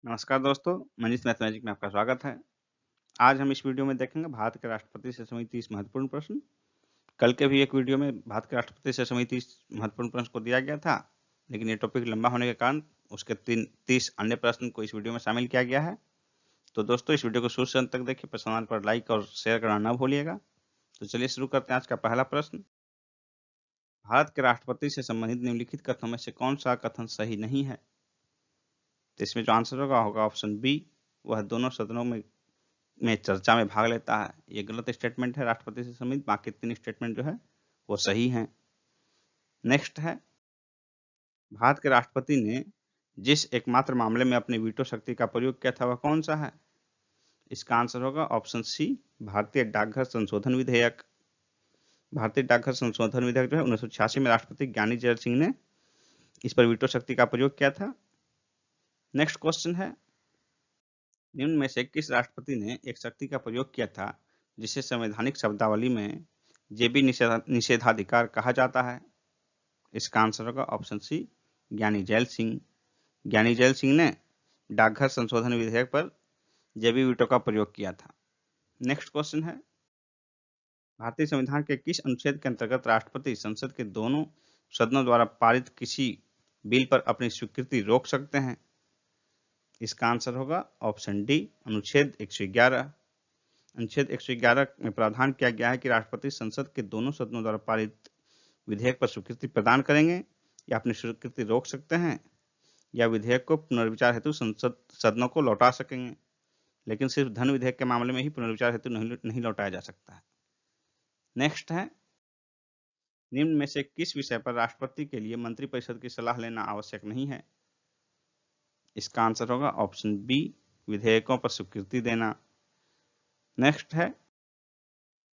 नमस्कार दोस्तों, मनीष मैथमेटिक्स में आपका स्वागत है। आज हम इस वीडियो में देखेंगे भारत के राष्ट्रपति से संबंधित 30 महत्वपूर्ण प्रश्न। कल के भी एक वीडियो में भारत के राष्ट्रपति से संबंधित 30 महत्वपूर्ण प्रश्न को दिया गया था, लेकिन ये टॉपिक लंबा होने के कारण उसके 30 अन्य प्रश्न को इस वीडियो में शामिल किया गया है। तो दोस्तों, इस वीडियो को शुरू से अंत तक देखिए, पसंद आने पर लाइक और शेयर करना ना भूलिएगा। तो चलिए शुरू करते हैं आज का पहला प्रश्न। भारत के राष्ट्रपति से संबंधित निम्नलिखित कथनों में से कौन सा कथन सही नहीं है? तो इसमें जो आंसर होगा ऑप्शन बी, वह दोनों सदनों में चर्चा में भाग लेता है। ये गलत स्टेटमेंट है राष्ट्रपति से संबंधित, बाकी 3 स्टेटमेंट जो है वो सही हैं। नेक्स्ट है, भारत के राष्ट्रपति ने जिस एकमात्र मामले में अपनी वीटो शक्ति का प्रयोग किया था वह कौन सा है? इसका आंसर होगा ऑप्शन सी, भारतीय डाकघर संशोधन विधेयक। भारतीय डाकघर संशोधन विधेयक जो है 1986 में राष्ट्रपति ज्ञानी जैल सिंह ने इस पर वीटो शक्ति का प्रयोग किया था। नेक्स्ट क्वेश्चन है, निम्न में से किस राष्ट्रपति ने एक शक्ति का प्रयोग किया था जिसे संवैधानिक शब्दावली में जेबी निषेधाधिकार कहा जाता है? इसका आंसर होगा ऑप्शन सी, ज्ञानी जैल सिंह। ज्ञानी जैल सिंह ने डाकघर संशोधन विधेयक पर जेबी वीटो का प्रयोग किया था। नेक्स्ट क्वेश्चन है, भारतीय संविधान के किस अनुच्छेद के अंतर्गत राष्ट्रपति संसद के दोनों सदनों द्वारा पारित किसी बिल पर अपनी स्वीकृति रोक सकते हैं? इसका आंसर होगा ऑप्शन डी, अनुच्छेद 111। अनुच्छेद 111 में प्रावधान किया गया है कि राष्ट्रपति संसद के दोनों सदनों द्वारा पारित विधेयक पर स्वीकृति प्रदान करेंगे या अपनी स्वीकृति रोक सकते हैं, या विधेयक को पुनर्विचार हेतु संसद सदनों को लौटा सकेंगे, लेकिन सिर्फ धन विधेयक के मामले में ही पुनर्विचार हेतु नहीं लौटाया जा सकता है। नेक्स्ट है, निम्न में से किस विषय पर राष्ट्रपति के लिए मंत्रिपरिषद की सलाह लेना आवश्यक नहीं है? इसका आंसर होगा ऑप्शन बी, विधेयकों पर स्वीकृति देना। नेक्स्ट है,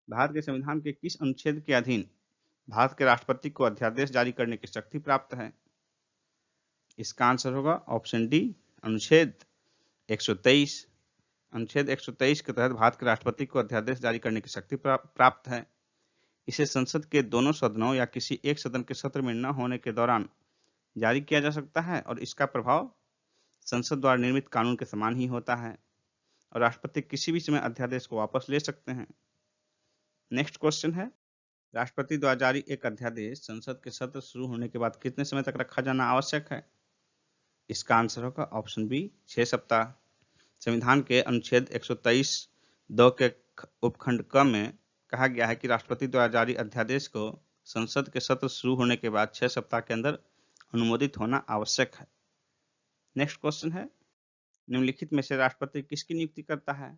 भारत के संविधान के किस अनुच्छेद के अधीन भारत के राष्ट्रपति को अध्यादेश जारी करने की शक्ति प्राप्त है? इसका आंसर होगा ऑप्शन डी, अनुच्छेद 123। अनुच्छेद 123 के तहत भारत के राष्ट्रपति को अध्यादेश जारी करने की शक्ति प्राप्त है। इसे संसद के दोनों सदनों या किसी एक सदन के सत्र में न होने के दौरान जारी किया जा सकता है और इसका प्रभाव संसद द्वारा निर्मित कानून के समान ही होता है और राष्ट्रपति किसी भी समय अध्यादेश को वापस ले सकते हैं। नेक्स्ट क्वेश्चन है, राष्ट्रपति द्वारा जारी एक अध्यादेश संसद के सत्र शुरू होने के बाद कितने समय तक रखा जाना आवश्यक है? इसका आंसर होगा ऑप्शन बी, 6 सप्ताह। संविधान के अनुच्छेद 123(2) के उपखंड क में कहा गया है कि राष्ट्रपति द्वारा जारी अध्यादेश को संसद के सत्र शुरू होने के बाद 6 सप्ताह के अंदर अनुमोदित होना आवश्यक है। नेक्स्ट क्वेश्चन है, निम्नलिखित में से राष्ट्रपति किसकी नियुक्ति करता है?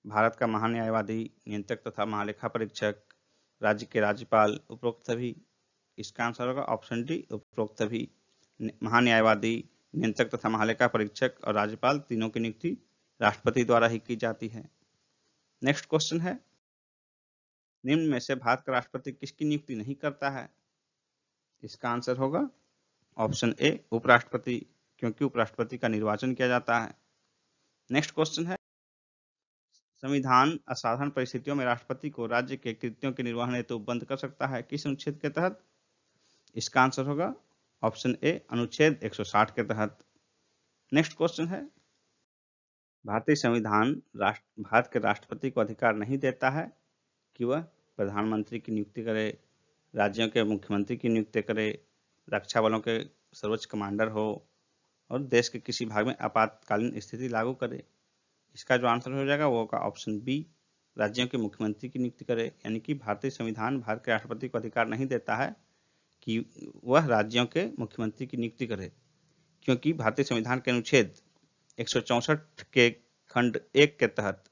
भारत का महान्यायवादी, नियंत्रक तथा महालेखा परीक्षक, राज्य के राज्यपाल, उपरोक्त सभी। इसका आंसर होगा ऑप्शन डी, उपरोक्त सभी। महान्यायवादी, नियंत्रक तथा महालेखा परीक्षक और राज्यपाल तीनों की नियुक्ति राष्ट्रपति द्वारा ही की जाती है। नेक्स्ट क्वेश्चन है, निम्न में से भारत का राष्ट्रपति किसकी नियुक्ति नहीं करता है? इसका आंसर होगा ऑप्शन ए, उपराष्ट्रपति, क्योंकि उपराष्ट्रपति का निर्वाचन किया जाता है। नेक्स्ट क्वेश्चन है, संविधान असाधारण परिस्थितियों में राष्ट्रपति को राज्य के कृत्यों के निर्वहन हेतु बंद कर सकता है किस अनुच्छेद के तहत? इसका आंसर होगा ऑप्शन ए, अनुच्छेद 160 के तहत। नेक्स्ट क्वेश्चन है, भारतीय संविधान भारत के राष्ट्रपति को अधिकार नहीं देता है कि वह प्रधानमंत्री की नियुक्ति करे, राज्यों के मुख्यमंत्री की नियुक्ति करे, रक्षा बलों के सर्वोच्च कमांडर हो और देश के किसी भाग में आपातकालीन स्थिति लागू करे। इसका जो आंसर हो जाएगा वो होगा ऑप्शन बी, राज्यों के मुख्यमंत्री की नियुक्ति करे। यानी कि भारतीय संविधान भारत के राष्ट्रपति को अधिकार नहीं देता है कि वह राज्यों के मुख्यमंत्री की नियुक्ति करे, क्योंकि भारतीय संविधान के अनुच्छेद 164 के खंड 1 के तहत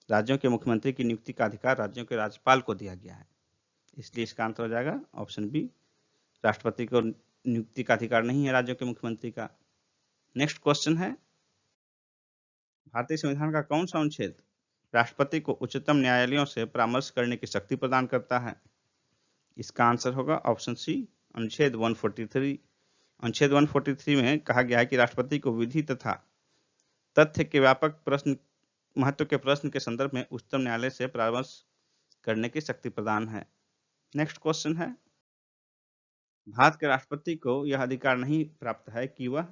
राज्यों के मुख्यमंत्री की नियुक्ति का अधिकार राज्यों के राज्यपाल को दिया गया है। इसलिए इसका आंसर हो जाएगा ऑप्शन बी, राष्ट्रपति को नियुक्ति का अधिकार नहीं है राज्यों के मुख्यमंत्री का। नेक्स्ट क्वेश्चन है, भारतीय संविधान का कौन सा अनुच्छेद राष्ट्रपति को उच्चतम न्यायालयों से परामर्श करने की शक्ति प्रदान करता है? इसका आंसर होगा ऑप्शन सी, अनुच्छेद 143। अनुच्छेद 143 में कहा गया है कि राष्ट्रपति को विधि तथा तथ्य के व्यापक महत्व के प्रश्न के संदर्भ में उच्चतम न्यायालय से परामर्श करने की शक्ति प्रदान है। नेक्स्ट क्वेश्चन है, भारत के राष्ट्रपति को यह अधिकार नहीं प्राप्त है कि वह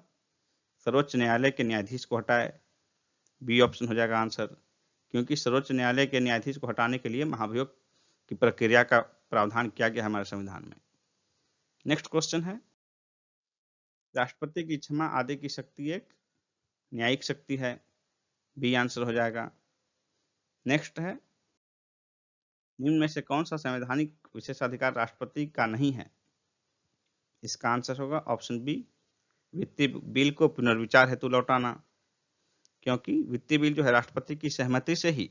सर्वोच्च न्यायालय के न्यायाधीश को हटाए। बी ऑप्शन हो जाएगा आंसर, क्योंकि सर्वोच्च न्यायालय के न्यायाधीश को हटाने के लिए महाभियोग की प्रक्रिया का प्रावधान किया गया है हमारे संविधान में। नेक्स्ट क्वेश्चन है, राष्ट्रपति की क्षमा आदि की शक्ति एक न्यायिक शक्ति है। बी आंसर हो जाएगा। नेक्स्ट है, निम्न में से कौन सा संवैधानिक विशेषाधिकार राष्ट्रपति का नहीं है? इसका आंसर होगा ऑप्शन बी, वित्तीय बिल को पुनर्विचार हेतु लौटाना, क्योंकि वित्तीय बिल जो है राष्ट्रपति की सहमति से ही,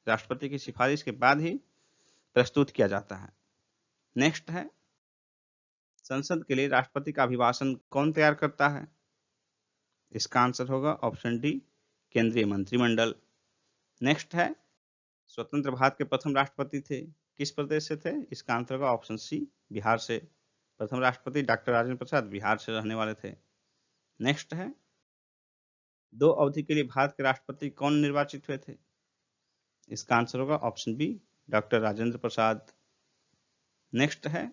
राष्ट्रपति की सिफारिश के बाद ही प्रस्तुत किया जाता है। नेक्स्ट है, संसद के लिए राष्ट्रपति का अभिभाषण कौन तैयार करता है? इसका आंसर होगा ऑप्शन डी, केंद्रीय मंत्रिमंडल। नेक्स्ट है, स्वतंत्र भारत के प्रथम राष्ट्रपति थे, किस प्रदेश से थे? इसका आंसर होगा ऑप्शन सी, बिहार से। प्रथम राष्ट्रपति डॉक्टर राजेंद्र प्रसाद बिहार से रहने वाले थे। नेक्स्ट है, 2 अवधि के लिए भारत के राष्ट्रपति कौन निर्वाचित हुए थे? इसका आंसर होगा option B, doctor Rajendra Prasad. Next है,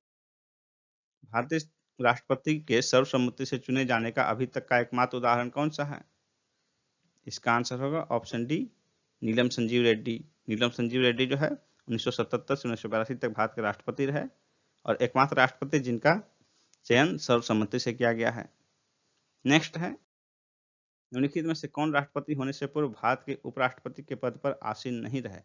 भारतीय राष्ट्रपति के सर्वसम्मति से चुने जाने का अभी तक का एकमात्र उदाहरण कौन सा है? इसका आंसर होगा ऑप्शन डी, नीलम संजीव रेड्डी। नीलम संजीव रेड्डी जो है 1977 से 1982 तक भारत के राष्ट्रपति रहे और एकमात्र राष्ट्रपति जिनका चयन सर्वसम्मति से किया गया है। नेक्स्ट है, निम्नलिखित में से कौन राष्ट्रपति होने से पूर्व भारत के उपराष्ट्रपति के पद पर आसीन नहीं रहे?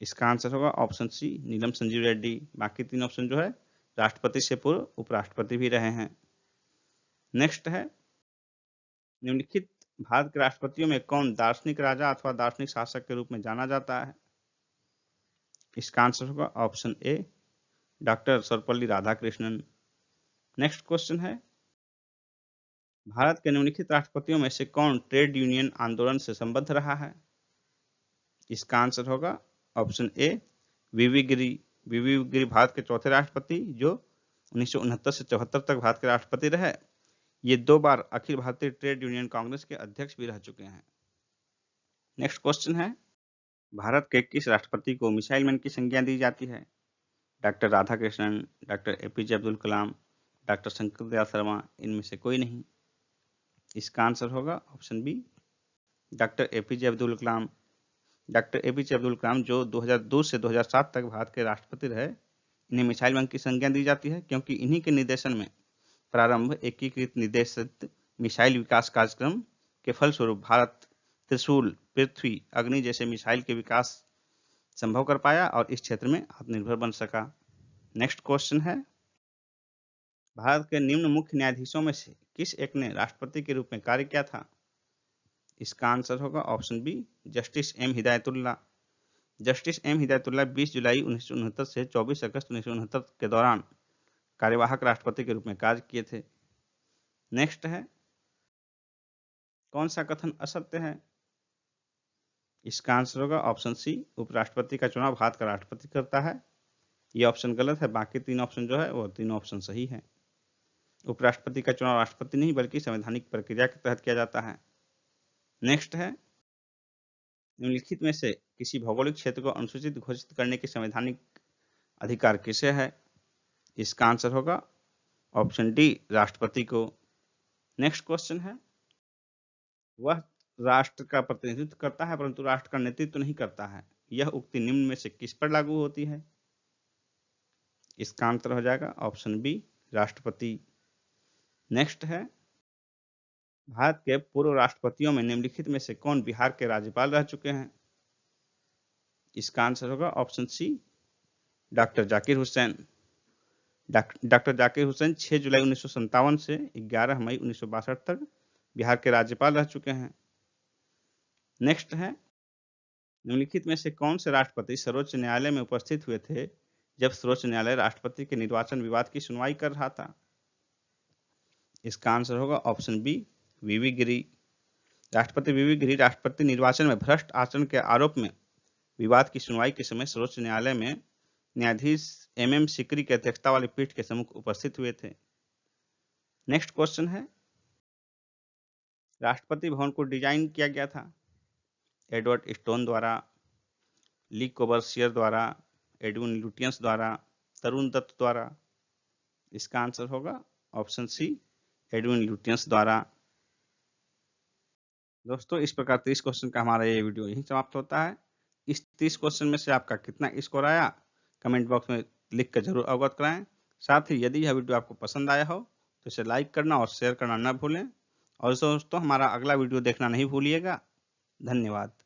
इसका आंसर होगा ऑप्शन सी, नीलम संजीव रेड्डी। बाकी 3 ऑप्शन जो है राष्ट्रपति से पूर्व उपराष्ट्रपति भी रहे हैं। नेक्स्ट है, निम्नलिखित भारत के राष्ट्रपतियों में कौन दार्शनिक राजा अथवा दार्शनिक शासक के रूप में जाना जाता है? इसका आंसर होगा option A, doctor Sarvepalli Radhakrishnan. Next question है, भारत के निम्नलिखित राष्ट्रपतियों में से कौन ट्रेड यूनियन आंदोलन से संबद्ध रहा है? इसका आंसर होगा ऑप्शन ए, वीवी गिरी। वीवी गिरी भारत के चौथे राष्ट्रपति जो 1969 से 74 तक भारत के राष्ट्रपति रहे। ये 2 बार अखिल भारतीय ट्रेड यूनियन कांग्रेस के अध्यक्ष भी रह चुके हैं। नेक्स्ट क्वेश्चन है, भारत के किस राष्ट्रपति को मिसाइल मैन की संज्ञा दी जाती है? Doctor Radhakrishnan, doctor APJ Abdul Kalam, doctor Shankar Dayal Sharma, इनमें से कोई नहीं। इसका आंसर होगा option B, doctor APJ Abdul Kalam. Doctor APJ Abdul Kalam जो 2002 से 2007 तक भारत के राष्ट्रपति रहे, इन्हें मिसाइल मैन की संज्ञा दी जाती है क्योंकि इन्हीं के निर्देशन में प्रारंभ एकीकृत निर्देशित मिसाइल विकास कार्यक्रम के फलस्वरूप भारत त्रिशूल, पृथ्वी, अग्नि जैसे मिसाइल के विकास संभव कर पाया और इस क्षेत्र में आत्मनिर्भर बन सका। नेक्स्ट क्वेश्चन है, भारत के निम्न मुख्य न्यायाधीशों में से किस एक ने राष्ट्रपति के रूप में कार्य किया था? इसका आंसर होगा option B, justice M Hidayatullah. Justice M Hidayatullah 20 जुलाई 1969 से 24 अगस्त 1969 के दौरान कार्यवाहक राष्ट्रपति के रूप में कार्य किए थे। नेक्स्ट है, कौन सा कथन असत्य है? इसका आंसर होगा ऑप्शन सी, उपराष्ट्रपति का चुनाव भारत का राष्ट्रपति करता है। यह ऑप्शन गलत है, बाकी 3 ऑप्शन जो है वो 3 ऑप्शन सही है। उपराष्ट्रपति का चुनाव राष्ट्रपति नहीं बल्कि संवैधानिक प्रक्रिया के तहत किया जाता है। नेक्स्ट है, निम्नलिखित में से किसी भौगोलिक क्षेत्र को अनुसूचित घोषित करने की संवैधानिक अधिकार किसे है? इसका आंसर होगा ऑप्शन डी, राष्ट्रपति को। नेक्स्ट क्वेश्चन है, वह राष्ट्र का प्रतिनिधित्व करता है परंतु राष्ट्र का नेतृत्व नहीं करता है, यह उक्ति निम्न में से किस पर लागू होती है? इसका आंसर हो जाएगा ऑप्शन बी, राष्ट्रपति। नेक्स्ट है, भारत के पूर्व राष्ट्रपतियों में निम्नलिखित में से कौन बिहार के राज्यपाल रह चुके हैं? इसका आंसर होगा option C, doctor Zakir Hussain. Doctor Zakir Hussain 6 जुलाई 1957 से 11 मई 1962 तक बिहार के राज्यपाल रह चुके हैं। नेक्स्ट है, निम्नलिखित में से कौन से राष्ट्रपति सर्वोच्च न्यायालय में उपस्थित हुए थे जब सर्वोच्च न्यायालय राष्ट्रपति के निर्वाचन विवाद की सुनवाई कर रहा था? इसका आंसर होगा ऑप्शन बी, वीवी गिरी। राष्ट्रपति वीवी गिरी राष्ट्रपति निर्वाचन में भ्रष्ट आचरण के आरोप में विवाद की सुनवाई के समय सर्वोच्च न्यायालय में न्यायाधीश MM सिकरी की अध्यक्षता वाली पीठ के सम्मुख उपस्थित हुए थे। नेक्स्ट क्वेश्चन है, राष्ट्रपति भवन को डिजाइन किया गया था एडवर्ड स्टोन द्वारा, ली कोबर्सियर द्वारा, एडविन लुटियंस द्वारा, तरुण दत्त द्वारा? इसका आंसर होगा ऑप्शन सी, एडविन लुटियंस द्वारा। दोस्तों इस प्रकार 30 क्वेश्चन का हमारा ये वीडियो यहीं समाप्त होता है। इस 30 क्वेश्चन में से आपका कितना स्कोर आया कमेंट बॉक्स में लिख कर जरूर अवगत कराएं। साथ ही यदि यह वीडियो आपको पसंद आया हो तो इसे लाइक करना और शेयर करना न भूलें। और दोस्तों हमारा अगला वीडियो देखना नहीं भूलिएगा। धन्यवाद।